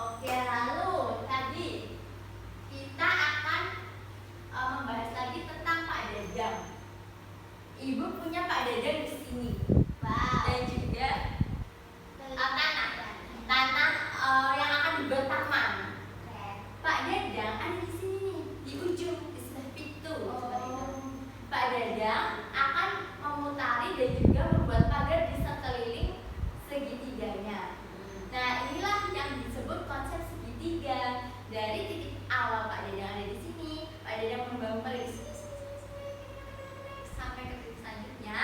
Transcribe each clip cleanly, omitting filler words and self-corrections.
Oke, lalu tadi kita akan membahas lagi tentang Pak Dadang. Ibu punya Pak Dadang di sini. Wow. Dan juga tanah yang akan dibuat taman. Pak Dadang ada di sini nih, di ujung, di sebelah pintu. Pak Dadang akan memutari dan juga membuat pagar di sekeliling segitiganya. Nah, inilah yang disebut konsep segitiga. Dari titik awal Pak Dadang ada di sini, Pak Dadang membangun pagar di sini sampai ke titik selanjutnya,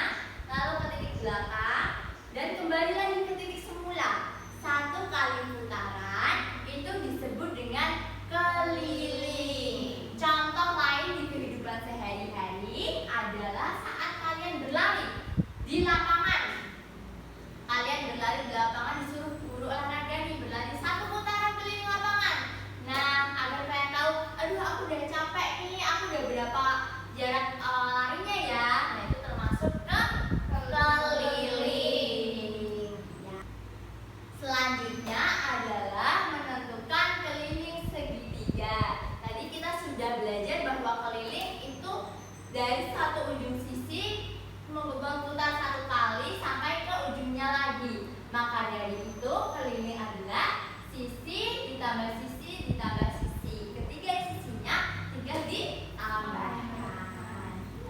lalu ke titik belakang dan kembali lagi ke titik semula. Satu kali putaran itu disebut dengan keliling. Contoh lain di kehidupan sehari-hari adalah saat kalian berlari di lapangan. Kalian berlari di lapangan disuruh guru olahraga nih berlari 1 putaran keliling lapangan. Nah, agar kalian tahu, aduh aku udah capek nih, aku udah berapa jarak larinya ya. Nah, itu termasuk ke keliling. Ya. Selanjutnya adalah menentukan keliling segitiga. Tadi kita sudah belajar bahwa keliling itu dari satu ujung sisi memutar 1 kali sampai ke ujungnya lagi. Maka dari itu keliling adalah sisi ditambah sisi ditambah sisi. Ketiga sisinya tinggal ditambahkan.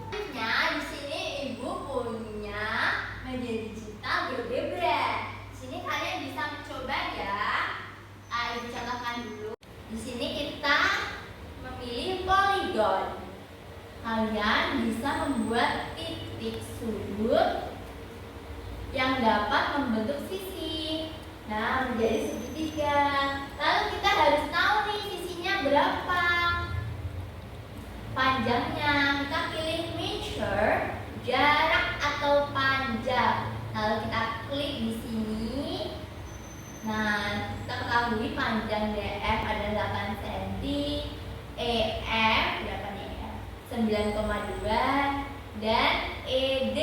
Selanjutnya di sini ibu punya media digital GeoGebra. Di sini kalian bisa mencoba ya. Ibu contohkan dulu. Di sini kita memilih poligon. Kalian bisa membuat titik sudut yang dapat membentuk sisi. Nah, menjadi segitiga. Lalu kita harus tahu nih sisinya berapa panjangnya. Kita pilih measure, jarak atau panjang. Lalu kita klik di sini. Nah, kita ketahui panjang DF ada 8 cm, EF berapa nih ya? 9,2 dan ED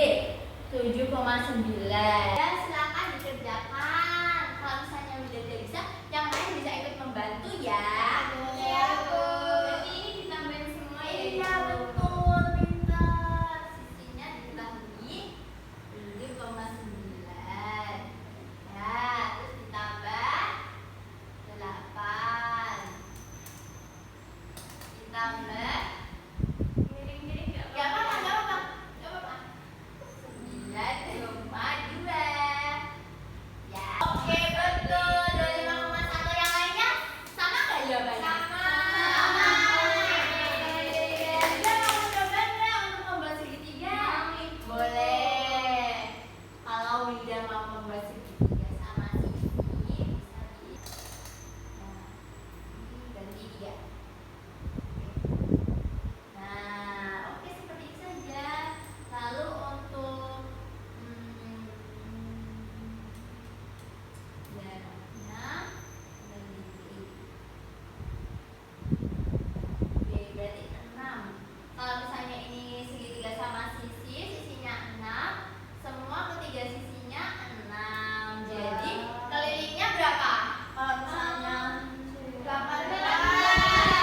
7,9. Ya, silakan dikerjakan. Kalau misalnya udah tidak bisa, yang lain bisa ikut membantu ya. Iya, Bu. Berarti ini ditambahin semua ya? Iya, betul, pintar. Sisinya ditambahi 7,9. Ya, terus ditambah 8. Ditambah miring-miring gak apa-apa. 9,2. Ya, oke, betul. 25,1. Yang lainnya sama nggak jawabannya? Sama. Kita mau coba nggak untuk membuat segitiga? Boleh. Kalau Winda mau membuat segitiga sama sisi, bisa di. Nah, ini ganti 3. Nah, oke, seperti itu saja. Lalu untuk jaraknya dari B berarti 6. Kalau misalnya ini segitiga sama sisinya 6, semua ketiga sisinya 6. Jadi kelilingnya berapa? Kalau misalnya 18.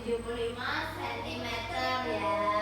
75 cm ya.